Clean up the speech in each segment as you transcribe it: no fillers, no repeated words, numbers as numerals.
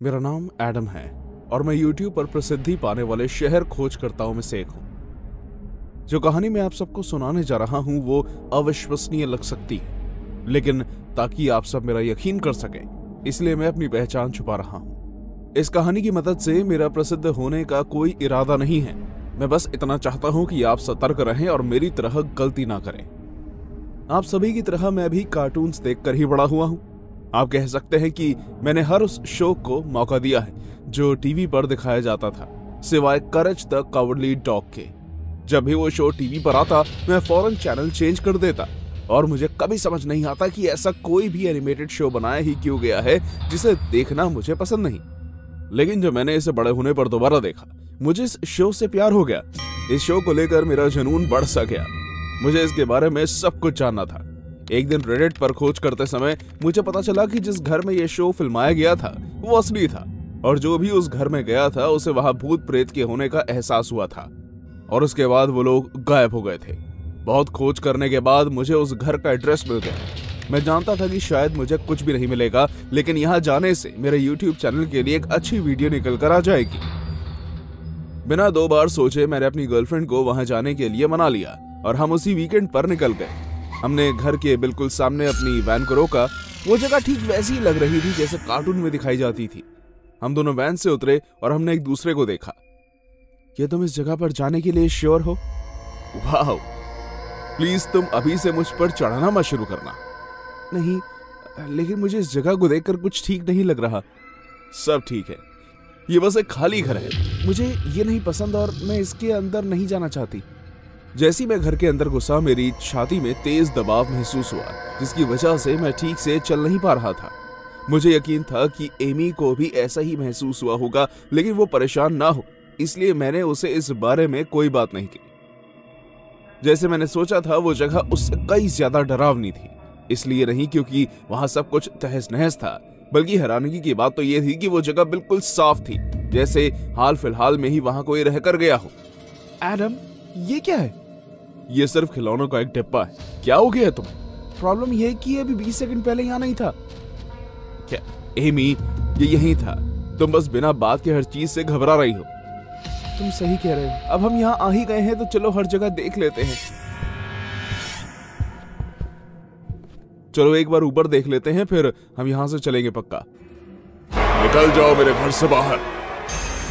मेरा नाम एडम है और मैं YouTube पर प्रसिद्धि पाने वाले शहर खोजकर्ताओं में से एक हूं। जो कहानी मैं आप सबको सुनाने जा रहा हूं वो अविश्वसनीय लग सकती है, लेकिन ताकि आप सब मेरा यकीन कर सकें इसलिए मैं अपनी पहचान छुपा रहा हूं। इस कहानी की मदद से मेरा प्रसिद्ध होने का कोई इरादा नहीं है। मैं बस इतना चाहता हूं कि आप सतर्क रहें और मेरी तरह गलती ना करें। आप सभी की तरह मैं भी कार्टून्स देखकर ही बड़ा हुआ हूं। आप कह सकते हैं कि मैंने हर उस शो को मौका दिया है जो टीवी पर दिखाया जाता था, सिवाय करेज द कावर्डली डॉग के। जब भी वो शो टीवी पर आता मैं फौरन चैनल चेंज कर देता और मुझे कभी समझ नहीं आता कि ऐसा कोई भी एनिमेटेड शो बनाया ही क्यों गया है जिसे देखना मुझे पसंद नहीं। लेकिन जब मैंने इसे बड़े होने पर दोबारा देखा, मुझे इस शो से प्यार हो गया। इस शो को लेकर मेरा जुनून बढ़ सा गया। मुझे इसके बारे में सब कुछ जानना था। एक दिन रेडिट पर खोज करते समय मुझे पता चला कि जिस घर में यह शो फिल्माया गया था वो असली था, और जो भी उस घर में गया था उसे वहां भूत प्रेत के होने का एहसास हुआ था। और उसके बाद वो लोग गायब हो गए थे। बहुत खोज करने के बाद मुझे उस घर का एड्रेस मिल गया। मैं जानता था कि शायद मुझे कुछ भी नहीं मिलेगा, लेकिन यहाँ जाने से मेरे YouTube चैनल के लिए एक अच्छी वीडियो निकल कर आ जाएगी। बिना दो बार सोचे मैंने अपनी गर्लफ्रेंड को वहां जाने के लिए मना लिया और हम उसी वीकेंड पर निकल गए। हमने घर के बिल्कुल सामने अपनी वैन को रोका। वो जगह ठीक वैसी ही लग रही थी जैसे कार्टून में दिखाई जाती थी। हम दोनों वैन से उतरे और हमने एक दूसरे को देखा। क्या तुम इस जगह पर जाने के लिए श्योर हो? वाह, प्लीज तुम अभी से मुझ पर चढ़ाना मत शुरू करना। नहीं, लेकिन मुझे इस जगह को देखकर कुछ ठीक नहीं लग रहा। सब ठीक है, ये बस एक खाली घर है। मुझे ये नहीं पसंद और मैं इसके अंदर नहीं जाना चाहती। जैसे ही मैं घर के अंदर घुसा मेरी छाती में तेज दबाव महसूस हुआ, जिसकी वजह से मैं ठीक से चल नहीं पा रहा था। मुझे यकीन था कि एमी को भी ऐसा ही महसूस हुआ होगा, लेकिन वो परेशान ना हो इसलिए मैंने उसे इस बारे में कोई बात नहीं की। जैसे मैंने सोचा था वो जगह उससे कई ज्यादा डरावनी थी। इसलिए नहीं क्योंकि वहां सब कुछ तहस नहस था, बल्कि हैरानगी की बात तो यह थी कि वो जगह बिल्कुल साफ थी, जैसे हाल फिलहाल में ही वहां कोई रहकर गया हो। एडम, ये क्या है? ये सिर्फ खिलौनों का एक डिब्बा है। क्या हो गया तुम्हें? प्रॉब्लम यह है कि अभी 20 सेकंड पहले यहाँ नहीं था। क्या एमी, ये यहीं था। तुम बस बिना बात के हर चीज से घबरा रही हो। तुम सही कह रहे हो। अब हम यहाँ आ ही गए हैं तो चलो हर जगह देख लेते हैं। चलो एक बार ऊपर देख लेते हैं, फिर हम यहाँ से चलेंगे पक्का। निकल जाओ मेरे घर से बाहर।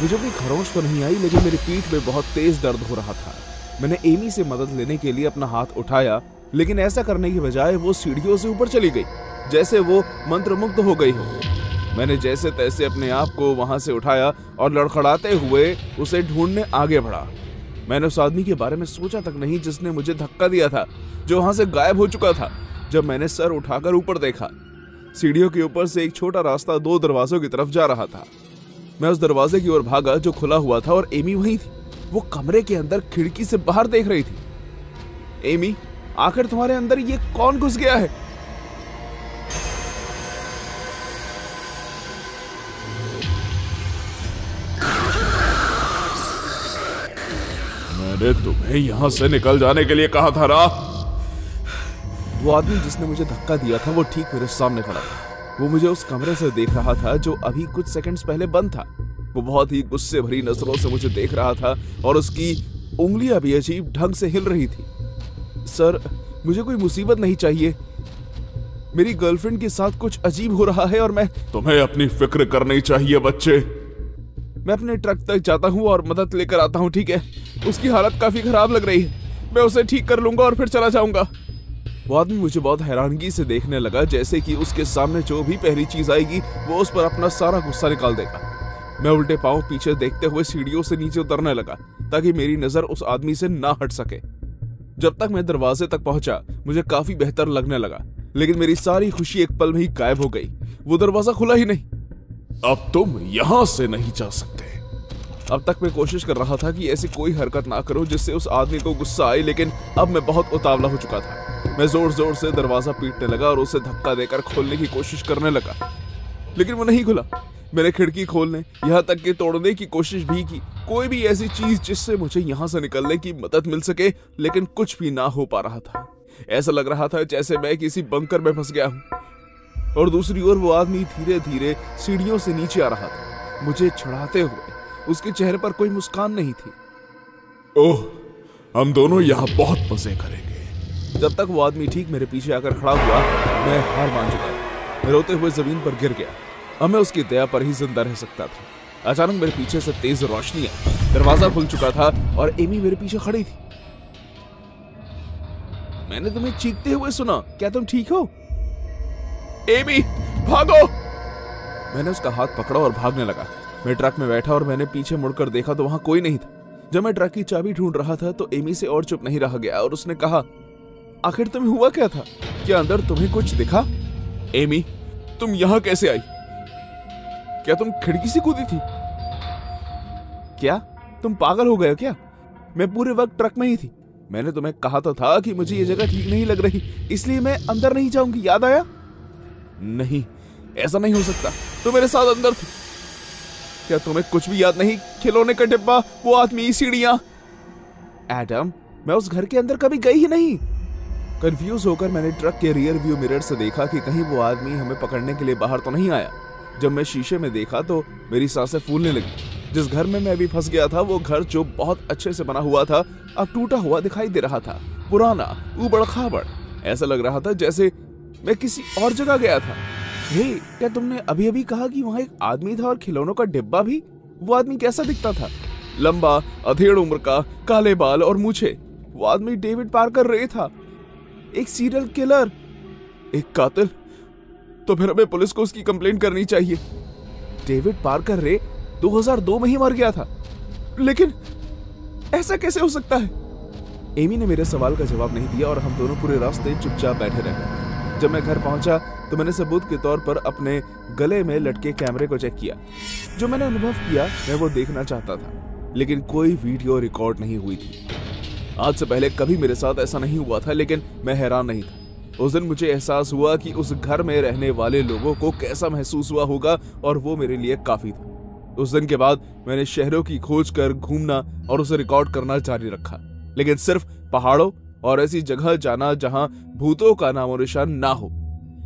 मुझे कोई खरोंच तो नहीं आई, लेकिन मेरी पीठ में बहुत तेज दर्द हो रहा था। मैंने एमी से मदद लेने के लिए अपना हाथ उठाया, लेकिन ऐसा करने की बजाय वो सीढ़ियों से ऊपर चली गई, जैसे वो मंत्रमुग्ध हो गई हो। मैंने जैसे तैसे अपने आप को वहां से उठाया और लड़खड़ाते हुए उसे ढूंढने आगे बढ़ा। मैंने उस आदमी के बारे में सोचा तक नहीं जिसने मुझे धक्का दिया था, जो वहां से गायब हो चुका था। जब मैंने सर उठाकर ऊपर देखा, सीढ़ियों के ऊपर से एक छोटा रास्ता 2 दरवाजों की तरफ जा रहा था। मैं उस दरवाजे की ओर भागा जो खुला हुआ था और एमी वहीं थी। वो कमरे के अंदर खिड़की से बाहर देख रही थी। एमी, आखिर तुम्हारे अंदर ये कौन घुस गया है? मैंने तुम्हें यहां से निकल जाने के लिए कहा था ना। वो आदमी जिसने मुझे धक्का दिया था वो ठीक मेरे सामने खड़ा था। वो मुझे उस कमरे से देख रहा था जो अभी कुछ सेकंड्स पहले बंद था। वो बहुत ही गुस्से भरी नजरों से मुझे देख रहा था और उसकी उंगलियां भी अजीब ढंग से हिल रही थी। सर, मुझे कोई मुसीबत नहीं चाहिए। मेरी गर्लफ्रेंड के साथ कुछ अजीब हो रहा है और मैं... तुम्हें अपनी फिक्र करनी चाहिए बच्चे। मैं अपने ट्रक तक जाता हूँ और मदद लेकर आता हूँ, ठीक है? उसकी हालत काफी खराब लग रही है। मैं उसे ठीक कर लूंगा और फिर चला जाऊंगा। वो आदमी मुझे बहुत हैरानगी से देखने लगा, जैसे कि उसके सामने जो भी पहली चीज आएगी वो उस पर अपना सारा गुस्सा निकाल देगा। मैं उल्टे पांव पीछे देखते हुए सीढ़ियों से नीचे उतरने लगा ताकि मेरी नजर उस आदमी से ना हट सके। जब तक मैं दरवाजे तक पहुंचा मुझे काफी बेहतर लगने लगा, लेकिन मेरी सारी खुशी एक पल में ही गायब हो गई। वो दरवाजा खुला ही नहीं। अब तुम यहां से नहीं जा सकते। अब तक मैं कोशिश कर रहा था कि ऐसी कोई हरकत ना करूं जिससे उस आदमी को गुस्सा आए, लेकिन अब मैं बहुत उतावला हो चुका था। मैं जोर जोर से दरवाजा पीटने लगा और उसे धक्का देकर खोलने की कोशिश करने लगा, लेकिन वो नहीं खुला। मैंने खिड़की खोलने, यहाँ तक कि तोड़ने की कोशिश भी की, कोई भी ऐसी चीज जिससे मुझे यहाँ से निकलने की मदद मिल सके, लेकिन कुछ भी ना हो पा रहा था। ऐसा लग रहा था जैसे मैं किसी बंकर में फंस गया हूँ। और दूसरी ओर वो आदमी धीरे धीरे सीढ़ियों से नीचे आ रहा था, मुझे चढ़ाते हुए। उसके चेहरे पर कोई मुस्कान नहीं थी। ओह, हम दोनों यहाँ बहुत मजे करेंगे। जब तक वो आदमी ठीक मेरे पीछे आकर खड़ा हुआ, मैं हार मान चुका था। मैं रोते हुए जमीन पर गिर गया। अब मैं उसकी दया पर ही जिंदा रह सकता था। अचानक मेरे पीछे से तेज रोशनी आई, दरवाजा खुल चुका था और एमी मेरे पीछे खड़ी थी। मैंने तुम्हें चीखते हुए सुना, क्या तुम ठीक हो? एमी, भागो! मैंने उसका हाथ पकड़ा और भागने लगा। मैं ट्रक में बैठा और मैंने पीछे मुड़कर देखा तो वहां कोई नहीं था। जब मैं ट्रक की चाबी ढूंढ रहा था तो एमी से और चुप नहीं रहा गया और उसने कहा, आखिर तुम्हें हुआ क्या था? क्या अंदर तुम्हें कुछ दिखा? एमी, तुम यहां कैसे आई? क्या तुम खिड़की से कूदी थी? क्या तुम पागल हो गए हो क्या? मैं पूरे वक्त ट्रक में ही थी। मैंने तुम्हें कहा तो था कि मुझे ये जगह ठीक नहीं लग रही, इसलिए मैं अंदर नहीं जाऊंगी, याद आया? नहीं, ऐसा नहीं हो सकता, तुम मेरे साथ अंदर थी। क्या तुम्हें कुछ भी याद नहीं? खिलौने का डिब्बा, वो आदमी, सीढ़ियां। एडम, मैं उस घर के अंदर कभी गई ही नहीं। कंफ्यूज होकर मैंने ट्रक के रियर व्यू मिरर से देखा कि कहीं वो आदमी हमें पकड़ने के लिए बाहर तो नहीं आया। जब मैं शीशे में देखा तो मेरी सांसें फूलने लगी। जिस घर में मैं अभी फंस गया था, वो घर जो बहुत अच्छे से बना हुआ था, अब टूटा हुआ दिखाई दे रहा था। पुराना, ऊबड़ खाबड़। ऐसा लग रहा था जैसे मैं किसी और जगह गया था। हे, क्या तुमने अभी अभी कहा कि वहां एक आदमी था और खिलौनों का डिब्बा भी? वो आदमी कैसा दिखता था? लंबा, अधेड़ उम्र का, काले बाल और मूछे। वो आदमी डेविड पार्कर रे था, एक सीरियल किलर, एक कातिल। तो फिर हमें पुलिस को उसकी कंप्लेंट करनी चाहिए। डेविड पार्कर रे 2002 में ही मर गया था, लेकिन ऐसा कैसे हो सकता है? एमी ने मेरे सवाल का जवाब नहीं दिया और हम दोनों पूरे रास्ते चुपचाप बैठे रहे। जब मैं घर पहुंचा तो मैंने सबूत के तौर पर अपने गले में लटके कैमरे को चेक किया। जो मैंने अनुभव किया मैं वो देखना चाहता था, लेकिन कोई वीडियो रिकॉर्ड नहीं हुई थी। आज से पहले कभी मेरे साथ ऐसा नहीं हुआ था, लेकिन मैं हैरान नहीं था। उस दिन मुझे एहसास हुआ कि उस घर में रहने वाले लोगों को कैसा महसूस हुआ होगा, और वो मेरे लिए काफी था। उस दिन के बाद मैंने शहरों की खोज कर घूमना और उसे रिकॉर्ड करना जारी रखा, लेकिन सिर्फ पहाड़ों और ऐसी जगह जाना जहां भूतों का नामो निशान ना हो।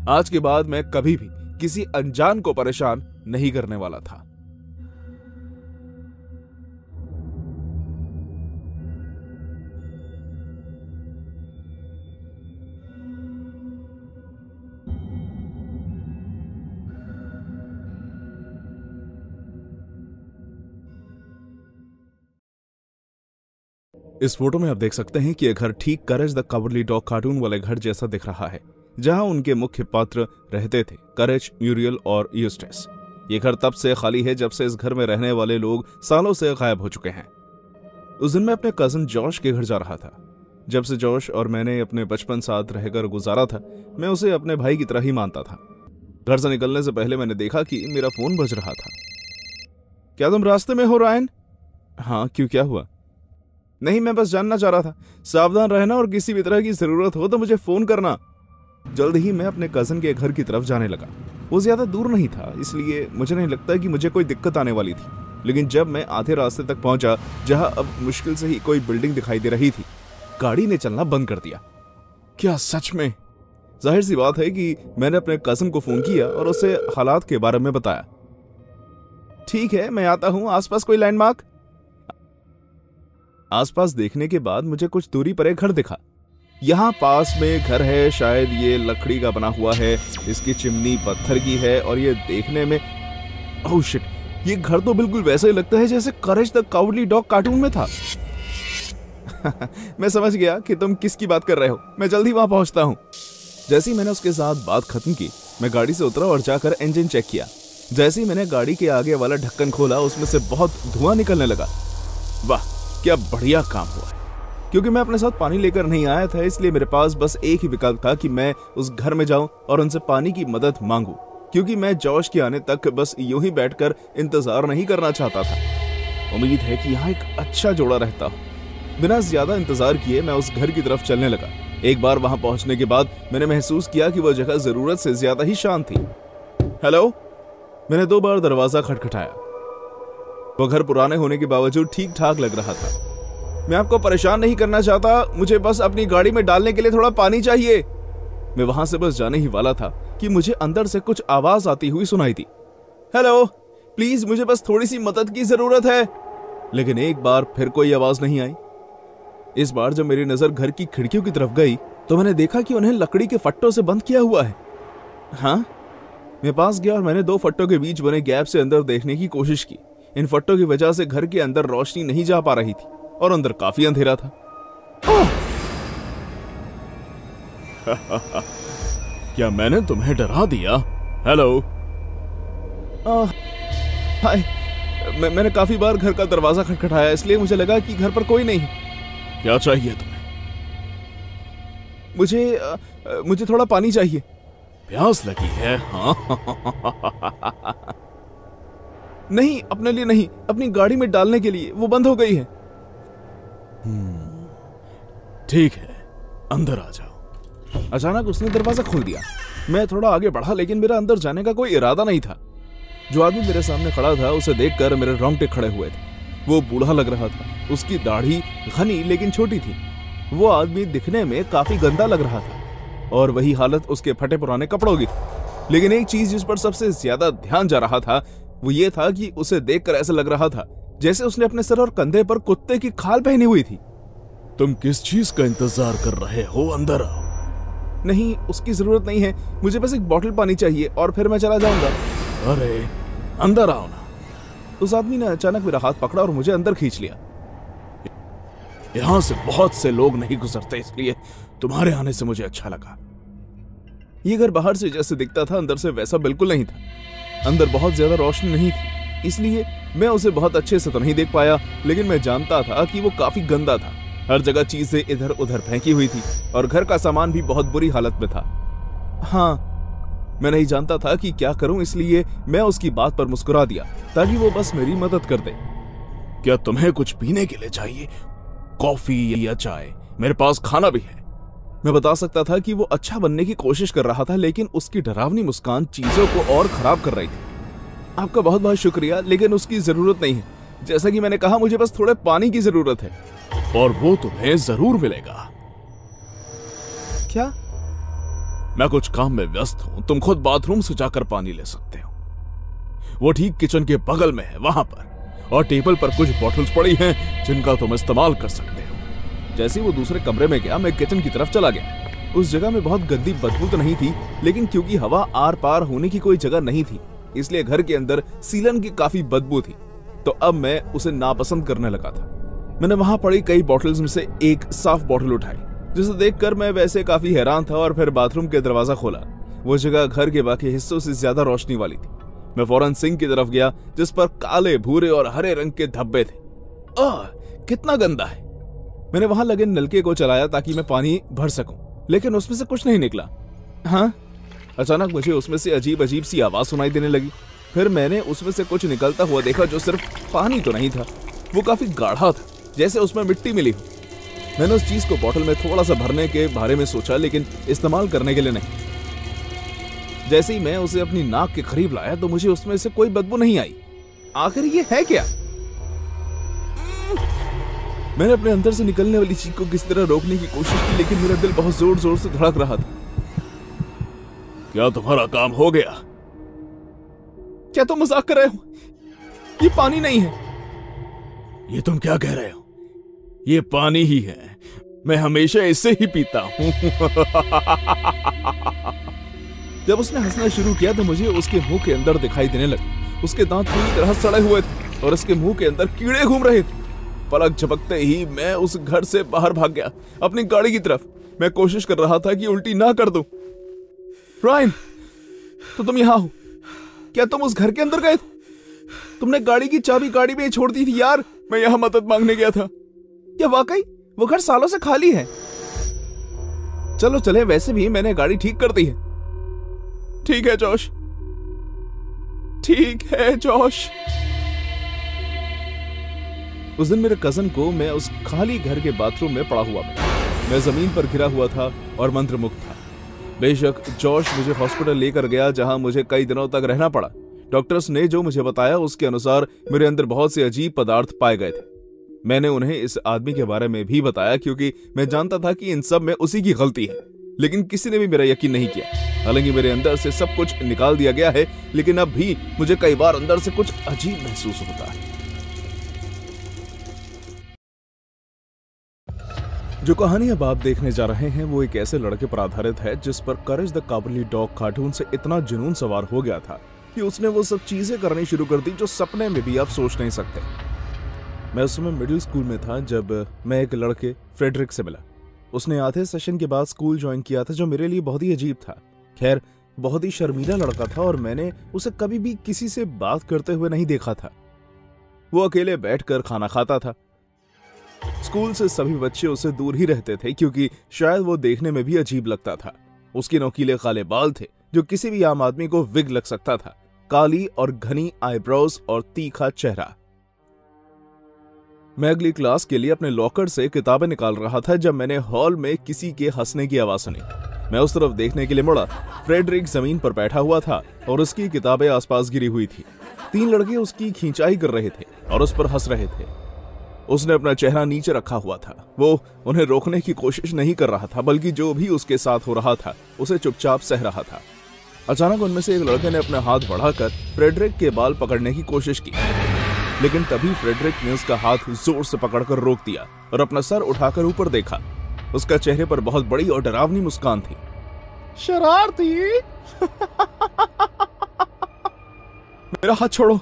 आज के बाद मैं कभी भी किसी अनजान को परेशान नहीं करने वाला था। इस फोटो में आप देख सकते हैं कि यह घर ठीक करेज द कावर्डली डॉग कार्टून वाले घर जैसा दिख रहा है, जहां उनके मुख्य पात्र रहते थे, करेज, म्यूरियल और यूस्टेस। ये घर तब से खाली है जब से इस घर में रहने वाले लोग सालों से गायब हो चुके हैं। उस दिन मैं अपने कजन जॉश के घर जा रहा था। जब से जॉश और मैंने अपने बचपन साथ रहकर गुजारा था, मैं उसे अपने भाई की तरह ही मानता था। घर से निकलने से पहले मैंने देखा कि मेरा फोन बज रहा था। क्या तुम रास्ते में हो रायन? हाँ, क्यों, क्या हुआ? नहीं, मैं बस जानना चाह रहा था। सावधान रहना और किसी भी तरह की जरूरत हो तो मुझे फोन करना। जल्द ही मैं अपने कजन के घर की तरफ जाने लगा। वो ज्यादा दूर नहीं था, इसलिए मुझे नहीं लगता कि मुझे कोई दिक्कत आने वाली थी। लेकिन जब मैं आधे रास्ते तक पहुंचा, जहां अब मुश्किल से ही कोई बिल्डिंग दिखाई दे रही थी, गाड़ी ने चलना बंद कर दिया। क्या सच में? जाहिर सी बात है कि मैंने अपने कजन को फोन किया और उसे हालात के बारे में बताया। ठीक है, मैं आता हूं। आसपास कोई लैंडमार्क? आसपास देखने के बाद मुझे कुछ दूरी पर एक घर दिखा। यहाँ पास में घर है, शायद ये लकड़ी का बना हुआ है, इसकी चिमनी पत्थर की है और ये देखने में, ओह शिट, ये घर तो बिल्कुल वैसा ही लगता है जैसे करेज द कावर्डली डॉग कार्टून में था। मैं समझ गया कि तुम किसकी बात कर रहे हो। मैं जल्दी वहां पहुंचता हूं। जैसे ही मैंने उसके साथ बात खत्म की, मैं गाड़ी से उतरा और जाकर इंजन चेक किया। जैसे ही मैंने गाड़ी के आगे वाला ढक्कन खोला, उसमें से बहुत धुआं निकलने लगा। वाह, क्या बढ़िया काम हुआ है। क्योंकि मैं अपने साथ पानी लेकर नहीं आया था, इसलिए मेरे पास बस एक ही विकल्प था कि मैं उस घर में जाऊं और उनसे पानी की मदद मांगूं, क्योंकि मैं जॉश के आने तक बस यूं ही बैठकर इंतजार नहीं करना चाहता था। उम्मीद है कि यहाँ एक अच्छा जोड़ा रहता हो। बिना ज्यादा इंतजार किए मैं उस घर की तरफ चलने लगा। एक बार वहां पहुंचने के बाद मैंने महसूस किया कि वह जगह जरूरत से ज्यादा ही शांत थी। हेलो, मैंने 2 बार दरवाजा खटखटाया। वो घर पुराने होने के बावजूद ठीक ठाक लग रहा था। मैं आपको परेशान नहीं करना चाहता, मुझे बस अपनी गाड़ी में डालने के लिए थोड़ा पानी चाहिए। मैं वहां से बस जाने ही वाला था कि मुझे अंदर से कुछ आवाज आती हुई सुनाई दी। हेलो, प्लीज मुझे बस थोड़ी सी मदद की जरूरत है। लेकिन एक बार फिर कोई आवाज नहीं आई। इस बार जब मेरी नजर घर की खिड़कियों की तरफ गई तो मैंने देखा कि उन्हें लकड़ी के फट्टों से बंद किया हुआ है। हाँ, मैं पास गया और मैंने 2 फट्टों के बीच बने गैप से अंदर देखने की कोशिश की। इन फट्टों की वजह से घर के अंदर रोशनी नहीं जा पा रही थी और अंदर काफी अंधेरा था। क्या मैंने तुम्हें डरा दिया? हेलो। हाय, मैंने काफी बार घर का दरवाजा खटखटाया, इसलिए मुझे लगा कि घर पर कोई नहीं है। क्या चाहिए तुम्हें? मुझे थोड़ा पानी चाहिए। प्यास लगी है? हाँ। नहीं, अपने लिए नहीं, अपनी गाड़ी में डालने के लिए। वो बंद हो गई है। ठीक है, अंदर आ जाओ। अचानक उसने दरवाजा खोल दिया। मैं थोड़ा आगे बढ़ा, लेकिन मेरा अंदर जाने का कोई इरादा नहीं था। जो आदमी मेरे सामने खड़ा था उसे देखकर मेरे रोंगटे खड़े हुए थे। वो बूढ़ा लग रहा था। उसकी दाढ़ी घनी लेकिन छोटी थी। वो आदमी दिखने में काफी गंदा लग रहा था और वही हालत उसके फटे पुराने कपड़ों की थी। लेकिन एक चीज जिस पर सबसे ज्यादा ध्यान जा रहा था वो ये था कि उसे देखकर ऐसा लग रहा था जैसे उसने अपने सर और कंधे पर कुत्ते की खाल पहनी हुई थी। तुम किस चीज का इंतजार कर रहे हो? अंदर आओ। नहीं, उसकी जरूरत नहीं है। मुझे बस एक बोतल पानी चाहिए और फिर मैं चला जाऊंगा। अरे अंदर आओ ना। उस आदमी ने अचानक मेरा हाथ पकड़ा और मुझे अंदर खींच लिया। यहां से बहुत से लोग नहीं गुजरते, इसलिए तुम्हारे आने से मुझे अच्छा लगा। ये घर बाहर से जैसे दिखता था, अंदर से वैसा बिल्कुल नहीं था। अंदर बहुत ज्यादा रोशनी नहीं थी, इसलिए मैं उसे बहुत अच्छे से तो नहीं देख पाया, लेकिन मैं जानता था कि वो काफी गंदा था। हर जगह चीजें इधर उधर फेंकी हुई थी और घर का सामान भी बहुत बुरी हालत में था। हाँ, मैं नहीं जानता था कि क्या करूं, इसलिए मैं उसकी बात पर मुस्कुरा दिया ताकि वो बस मेरी मदद कर दे। क्या तुम्हें कुछ पीने के लिए चाहिए? कॉफी या चाय? मेरे पास खाना भी है। मैं बता सकता था कि वो अच्छा बनने की कोशिश कर रहा था, लेकिन उसकी डरावनी मुस्कान चीजों को और खराब कर रही थी। आपका बहुत बहुत शुक्रिया, लेकिन उसकी जरूरत नहीं है। जैसा कि मैंने कहा, मुझे बस थोड़े पानी की जरूरत है। और वो तुम्हें जरूर मिलेगा। क्या? मैं कुछ काम में व्यस्त हूं, तुम खुद बाथरूम से जाकर पानी ले सकते हो। वो ठीक किचन के बगल में है, वहां पर। और टेबल पर कुछ बॉटल्स पड़ी हैं जिनका तुम इस्तेमाल कर सकते हो। जैसे ही वो दूसरे कमरे में गया, मैं किचन की तरफ चला गया। उस जगह में बहुत गंदी बदबू तो नहीं थी, लेकिन क्योंकि हवा आर पार होने की कोई जगह नहीं थी, इसलिए घर के अंदर सीलन की काफी बदबू थी। तो अब मैं उसे नापसंद करने लगा था। मैंने वहां पड़ी कई बॉटल्स में से एक साफ बॉटल उठाई, जिसे देखकर मैं वैसे काफी हैरान था, और फिर बाथरूम के दरवाजा खोला। वो जगह घर के बाकी हिस्सों से ज्यादा रोशनी वाली थी। मैं फौरन सिंक की तरफ गया, जिस पर काले, भूरे और हरे रंग के धब्बे थे। कितना गंदा है। मैंने वहां लगे नलके को चलाया ताकि मैं पानी भर सकूं, लेकिन उसमें से कुछ नहीं निकला। हाँ, अचानक मुझे उसमें से अजीब अजीब सी आवाज सुनाई देने लगी। फिर मैंने उसमें से कुछ निकलता हुआ देखा, जो सिर्फ पानी तो नहीं था, वो काफी गाढ़ा था, जैसे उसमें मिट्टी मिली हो। मैंने उस चीज को बोतल में थोड़ा सा भरने के बारे में सोचा, लेकिन इस्तेमाल करने के लिए नहीं। जैसे ही मैं उसे अपनी नाक के करीब लाया तो मुझे उसमें से कोई बदबू नहीं आई। आखिर ये है क्या? मैंने अपने अंदर से निकलने वाली चीख को किसी तरह रोकने की कोशिश की, लेकिन मेरा दिल बहुत जोर जोर से धड़क रहा था। क्या तुम्हारा काम हो गया? क्या तुम मजाक कर रहे हो? ये पानी नहीं है। ये तुम क्या कह रहे हो? ये पानी ही है। मैं हमेशा इससे ही पीता हूं। जब उसने हंसना शुरू किया तो मुझे उसके मुंह के अंदर दिखाई देने लगा। उसके दांत पूरी तरह सड़े हुए थे और उसके मुंह के अंदर कीड़े घूम रहे थे। पलक झपकते ही मैं उस घर से बाहर भाग गया, अपनी गाड़ी की तरफ। मैं कोशिश कर रहा था कि उल्टी ना कर दूं। रायन, तो तुम यहां हो? क्या तुम उस घर के अंदर गए थे? तुमने गाड़ी की चाबी गाड़ी में छोड़ दी थी यार। मैं यहां मदद मांगने गया था। क्या वाकई वो घर सालों से खाली है? चलो चले, वैसे भी मैंने गाड़ी ठीक कर दी है। ठीक है जॉश, ठीक है जॉश। उस दिन मेरे कजन को मैं उस खाली घर के बाथरूम में पड़ा हुआ मिला। मैं जमीन पर गिरा हुआ था और मंत्रमुग्ध था। बेशक जॉश मुझे हॉस्पिटल लेकर गया, जहां मुझे कई दिनों तक रहना पड़ा। डॉक्टर्स ने जो मुझे बताया उसके अनुसार मेरे अंदर बहुत से अजीब पदार्थ पाए गए थे। मैंने उन्हें इस आदमी के बारे में भी बताया, क्योंकि मैं जानता था कि इन सब में उसी की गलती है। लेकिन किसी ने भी मेरा यकीन नहीं किया। हालांकि मेरे अंदर से सब कुछ निकाल दिया गया है, लेकिन अब भी मुझे कई बार अंदर से कुछ अजीब महसूस होता है। जो कहानी अब आप देखने जा रहे हैं वो एक ऐसे लड़के पर आधारित है जिस पर करेज द कावरली डॉग कार्टून से इतना जुनून सवार हो गया था कि उसने वो सब चीजें करनी शुरू कर दी जो सपने में भी आप सोच नहीं सकते। मैं उस समय मिडिल स्कूल में था जब मैं एक लड़के फ्रेडरिक से मिला। उसने आधे सेशन के बाद स्कूल ज्वाइन किया था, जो मेरे लिए बहुत ही अजीब था। खैर, बहुत ही शर्मीला लड़का था और मैंने उसे कभी भी किसी से बात करते हुए नहीं देखा था। वो अकेले बैठकर खाना खाता था। स्कूल से सभी बच्चे उससे दूर ही रहते थे क्योंकि शायद वो देखने में भी अजीब लगता था। उसके नोकीले काले बाल थे जो किसी भी आम आदमी को विग लग सकता था, काली और घनी आईब्रोज और तीखा चेहरा। मैं अगली क्लास के लिए अपने लॉकर से किताबें निकाल रहा था जब मैंने हॉल में किसी के हंसने की आवाज सुनी। मैं उस तरफ देखने के लिए मुड़ा। फ्रेडरिक जमीन पर बैठा हुआ था और उसकी किताबें आसपास गिरी हुई थी। 3 लड़के उसकी खींचाई कर रहे थे और उस पर हंस रहे थे। उसने अपना चेहरा नीचे रखा हुआ था। वो उन्हें रोकने की कोशिश नहीं कर रहा था, बल्कि जो भी उसके साथ हो रहा था उसे चुपचाप सह रहा था। अचानक उनमें से एक लड़के ने अपना हाथ बढ़ाकर फ्रेडरिक के बाल पकड़ने की कोशिश की, लेकिन तभी फ्रेडरिक ने उसका हाथ जोर से पकड़कर रोक दिया और अपना सर उठाकर ऊपर देखा। उसका चेहरे पर बहुत बड़ी और डरावनी मुस्कान थी। शरारती! मेरा हाथ छोड़ो!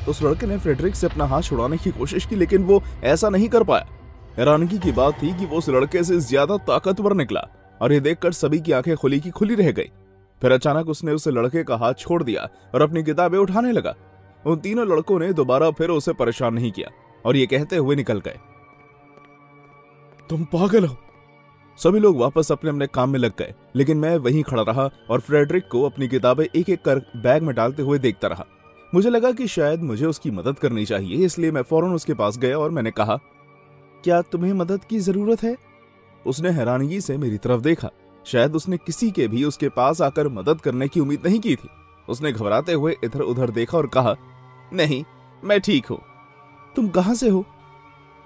उस लड़के ने फ्रेडरिक से अपना हाथ छुड़ाने की कोशिश की, लेकिन वो ऐसा नहीं कर पाया। हैरानगी की बात थी कि वो उस लड़के से ज्यादा ताकतवर निकला और ये देखकर सभी की आंखें खुली की खुली रह गई। फिर अचानक उसने उस लड़के का हाथ छोड़ दिया और अपनी किताबें उठाने लगा। उन तीनों लड़कों ने दोबारा फिर उसे परेशान नहीं किया और ये कहते हुए निकल गए, तुम पागल हो। सभी लोग वापस अपने अपने काम में लग गए, लेकिन मैं वहीं खड़ा रहा और फ्रेडरिक को अपनी किताबें एक एक कर बैग में डालते हुए देखता रहा। मुझे लगा कि शायद मुझे उसकी मदद करनी चाहिए, इसलिए मैं फौरन उसके पास गया और मैंने कहा, क्या तुम्हें मदद की जरूरत है? उसने हैरानगी से मेरी तरफ देखा। शायद उसने किसी के भी उसके पास आकर मदद करने की उम्मीद नहीं की थी। उसने घबराते हुए इधर उधर देखा और कहा, नहीं, मैं ठीक हूं। तुम कहां से हो?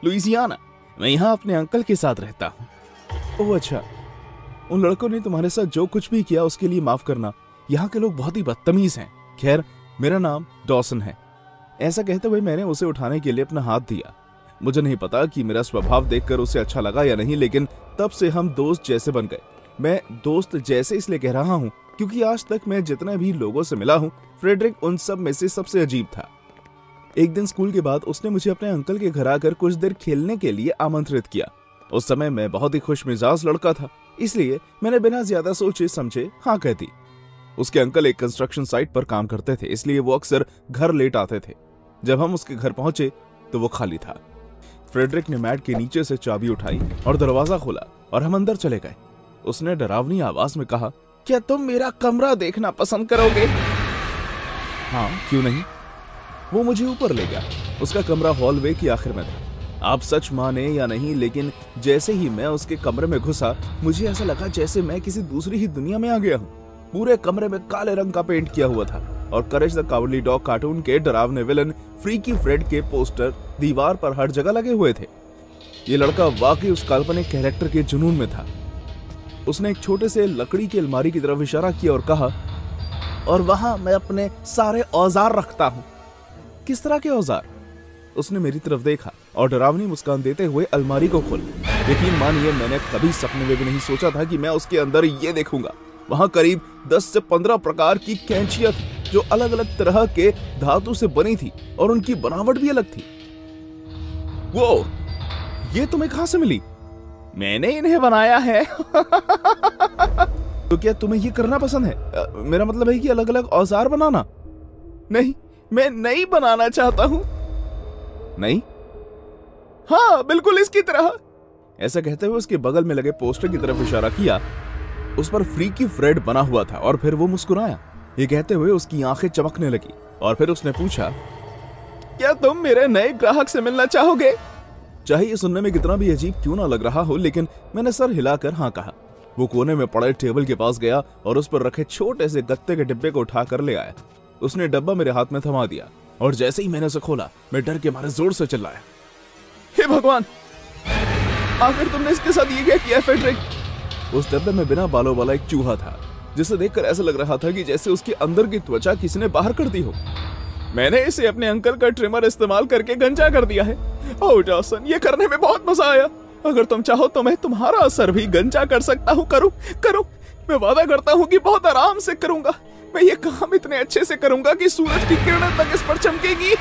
लुइसियाना। मैं यहाँ अपने अंकल के साथ रहता हूँ। ओह अच्छा। उन लड़कों ने तुम्हारे साथ जो कुछ भी किया उसके लिए माफ करना। यहाँ के लोग बहुत ही बदतमीज हैं। खैर, मेरा नाम डॉसन है। ऐसा कहते हुए मैंने उसे उठाने के लिए अपना हाथ दिया। मुझे नहीं पता कि मेरा स्वभाव देखकर उसे अच्छा लगा या नहीं, लेकिन तब से हम दोस्त जैसे बन गए। मैं दोस्त जैसे इसलिए कह रहा हूँ क्योंकि आज तक मैं जितने भी लोगों से मिला हूँ, फ्रेडरिक उन सब में से सबसे अजीब था। एक दिन स्कूल के बाद उसने मुझे अपने अंकल के घर आकर कुछ देर खेलने के लिए आमंत्रित किया। उस समय मैं बहुत ही खुशमिजाज लड़का था, इसलिए मैंने बिना ज्यादा सोचे समझे हाँ कह दी। उसके अंकल एक कंस्ट्रक्शन साइट पर काम करते थे, इसलिए वो अक्सर घर लेट आते थे। जब हम उसके घर पहुंचे तो वो खाली था। फ्रेडरिक ने मैट के नीचे से चाबी उठाई और दरवाजा खोला और हम अंदर चले गए। उसने डरावनी आवाज में कहा, क्या तुम मेरा कमरा देखना पसंद करोगे? हाँ, क्यों नहीं। वो मुझे ऊपर ले गया। उसका कमरा हॉलवे की आखिर में था। आप सच माने या नहीं, लेकिन जैसे ही मैं उसके कमरे में घुसा, मुझे ऐसा लगा जैसे मैं किसी दूसरी ही दुनिया में आ गया हूँ। पूरे कमरे में काले रंग का पेंट किया हुआ था और करेज द कावरली डॉग कार्टून के डरावने विलन फ्रीकी फ्रेड के पोस्टर दीवार पर हर जगह लगे हुए थे। ये लड़का वाकई उस काल्पनिक कैरेक्टर के जुनून में था। उसने एक छोटे से लकड़ी की अलमारी की तरफ इशारा किया और कहा, और वहां मैं अपने सारे औजार रखता हूं। किस तरह के औजार? उसने मेरी तरफ देखा और डरावनी मुस्कान देते हुए अलमारी को खोला। यकीन मानिए, मैंने कभी सपने में भी नहीं सोचा था कि मैं उसके अंदर ये देखूंगा। वहां करीब 10 से 15 प्रकार की कैंचियां थी जो अलग अलग तरह के धातु से बनी थी और उनकी बनावट भी अलग थी। वो, ये तुम्हें कहां से मिली? मैंने इन्हें बनाया है। तो क्या तुम्हें ये करना पसंद है? मेरा मतलब है कि अलग अलग औजार बनाना। नहीं, मैं नहीं बनाना चाहता हूं। नहीं? हाँ, बिल्कुल इसकी तरह। ऐसा कहते हुए उसके बगल में लगे पोस्टर की तरफ इशारा किया। उस पर फ्रीकी फ्रेड बना हुआ था और फिर वो मुस्कुराया। ये कहते हुए उसकी आंखें चमकने लगी और फिर उसने पूछा, क्या तुम मेरे नए ग्राहक से मिलना चाहोगे? चाहे ये सुनने में कितना भी अजीब क्यों ना लग रहा हो, लेकिन मैंने सर हिलाकर हाँ कहा। वो कोने में पड़े टेबल के पास गया और उस पर रखे छोटे से गत्ते के डिब्बे को उठाकर ले आया। उसने डब्बा मेरे हाथ में थमा दिया और जैसे ही मैंने उसे खोला, मैं डर के मारे जोर से चिल्लाया, हे भगवान, आखिर तुमने इसके साथ ये क्या किया फ्रेडरिक? उस डब्बे में बिना बालों वाला एक चूहा था, जिसे देखकर ऐसा लग रहा था कि जैसे उसके अंदर की त्वचा किसी ने बाहर कर दी हो। मैंने इसे अपने अंकल का ट्रिमर इस्तेमाल करके गंजा कर दिया है। ओह डॉसन, ये करने में बहुत मजा आया। अगर तुम चाहो तो मैं तुम्हारा सर भी गंजा कर सकता हूँ। करूँ। मैं वादा करता हूँ कि बहुत आराम से करूंगा। मैं ये काम इतने अच्छे से करूंगा कि सूरज की किरणें तक इस पर चमकेगी।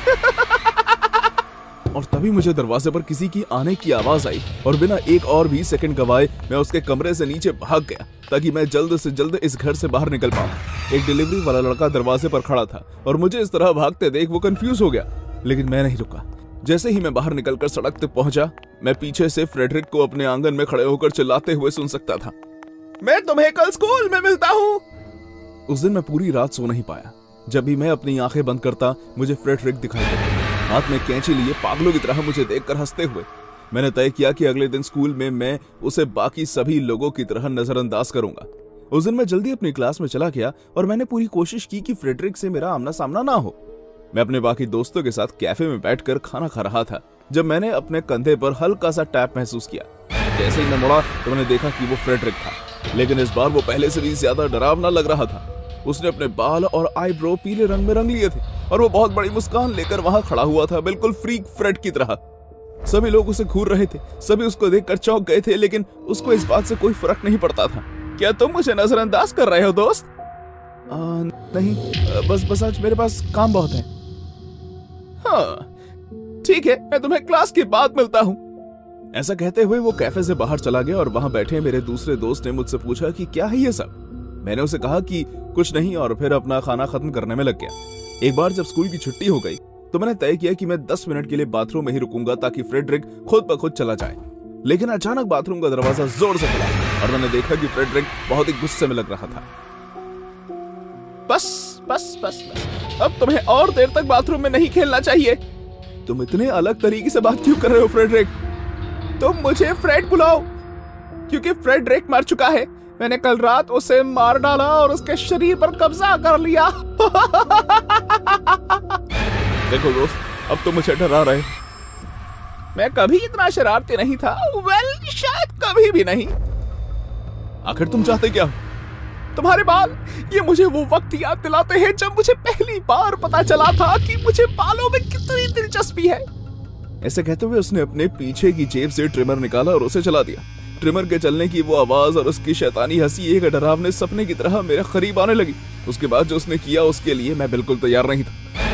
और तभी मुझे दरवाजे पर किसी की आने की आवाज आई और बिना एक और भी सेकंड गवाए मैं उसके कमरे से नीचे भाग गया ताकि मैं जल्द से जल्द इस घर से बाहर निकल पाऊं। एक डिलीवरी वाला लड़का दरवाजे पर खड़ा था और मुझे इस तरह भागते देख वो कंफ्यूज हो गया, लेकिन मैं नहीं रुका। जैसे ही मैं बाहर निकलकर सड़क तक पहुंचा, मैं पीछे से फ्रेडरिक को अपने आंगन में खड़े होकर चिल्लाते हुए सुन सकता था, मैं तुम्हें कल स्कूल में मिलता हूँ। उस दिन मैं पूरी रात सो नहीं पाया। जब भी मैं अपनी आंखें बंद करता मुझे फ्रेडरिक दिखाई देता, हाथ में कैंची लिए पागलों की तरह मुझे देखकर हंसते हुए। मैंने तय किया कि अगले दिन स्कूल में मैं उसे बाकी सभी लोगों की तरह नजरअंदाज करूंगा। उस दिन मैं जल्दी अपनी क्लास में चला गया और मैंने पूरी कोशिश की कि फ्रेडरिक से मेरा आमना सामना ना हो। मैं अपने बाकी दोस्तों के साथ कैफे में बैठकर खाना खा रहा था जब मैंने अपने कंधे पर हल्का सा टैप महसूस किया। जैसे ही मैं मुड़ा तो मैंने देखा कि वो फ्रेडरिक था, लेकिन इस बार वो पहले से भी ज्यादा डरावना लग रहा था। उसने अपने बाल और आईब्रो पीले रंग में रंग लिए थे और वो बहुत बड़ी मुस्कान लेकर वहां खड़ा हुआ था, बिल्कुल फ्रीक फ्रेड की तरह। सभी लोग उसे घूर रहे थे, सभी उसको देखकर चौंक गए थे, लेकिन उसको इस बात से कोई फर्क नहीं पड़ता था। क्या तुम मुझे नजरअंदाज कर रहे हो दोस्त? नहीं, बस आज मेरे पास काम बहुत है। हाँ ठीक है, मैं तुम्हें क्लास के बाद मिलता हूँ। ऐसा कहते हुए वो कैफे से बाहर चला गया और वहां बैठे मेरे दूसरे दोस्त ने मुझसे पूछा कि क्या है ये सब। मैंने उसे कहा कि कुछ नहीं और फिर अपना खाना खत्म करने में लग गया। एक बार जब स्कूल की छुट्टी हो गई तो मैंने तय किया कि मैं 10 मिनट के लिए बाथरूम में ही रुकूंगा ताकि फ्रेडरिक खुद ब खुद चला जाए। लेकिन अचानक बाथरूम का दरवाजा जोर से खुला और मैंने देखा कि फ्रेडरिक बहुत ही गुस्से में लग रहा था। बस अब तुम्हें और देर तक बाथरूम में नहीं खेलना चाहिए। तुम इतने अलग तरीके से बात क्यों कर रहे हो फ्रेडरिक? तुम मुझे फ्रेड बुलाओ, क्योंकि फ्रेडरिक मर चुका है। मैंने कल रात उसे मार डाला और उसके शरीर पर कब्जा कर लिया। देखो दोस्त, अब तुम मुझे डरा रहे। मैं कभी इतना शरारती नहीं था। शायद कभी भी नहीं। आखिर तुम चाहते क्या हो? तुम्हारे बाल। ये मुझे वो वक्त याद दिलाते हैं जब मुझे पहली बार पता चला था कि मुझे बालों में कितनी दिलचस्पी है। ऐसे कहते हुए उसने अपने पीछे की जेब से ट्रिमर निकाला और उसे चला दिया। ट्रिमर के चलने की वो आवाज और उसकी शैतानी हंसी एक डरावने सपने की तरह मेरे करीब आने लगी। उसके बाद जो उसने किया उसके लिए मैं बिल्कुल तैयार नहीं था।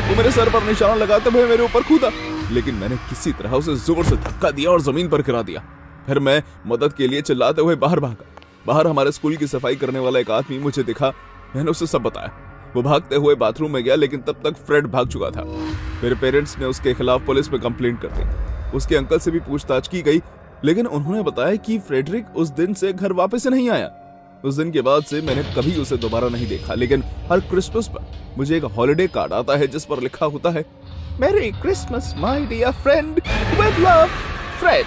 वो मेरे सर पर निशाना लगाते हुए मेरे ऊपर कूदा, लेकिन मैंने किसी तरह उसे जोर से धक्का दिया और जमीन पर गिरा दिया। फिर मैं मदद के लिए चिल्लाते हुए बाहर भागा। बाहर हमारे स्कूल की सफाई करने वाला एक आदमी मुझे दिखा। मैंने उसे सब बताया। वो भागते हुए बाथरूम में गया, लेकिन तब तक फ्रेड भाग चुका था। मेरे पेरेंट्स ने उसके खिलाफ पुलिस में कंप्लेंट कर दी। उसके अंकल से भी पूछताछ की गई, लेकिन उन्होंने बताया कि फ्रेडरिक उस दिन से घर वापस नहीं आया। उस दिन के बाद से मैंने कभी उसे दोबारा नहीं देखा, लेकिन हर क्रिसमस पर मुझे एक हॉलिडे कार्ड आता है जिस पर लिखा होता है, merry Christmas my dear friend, with love Fred.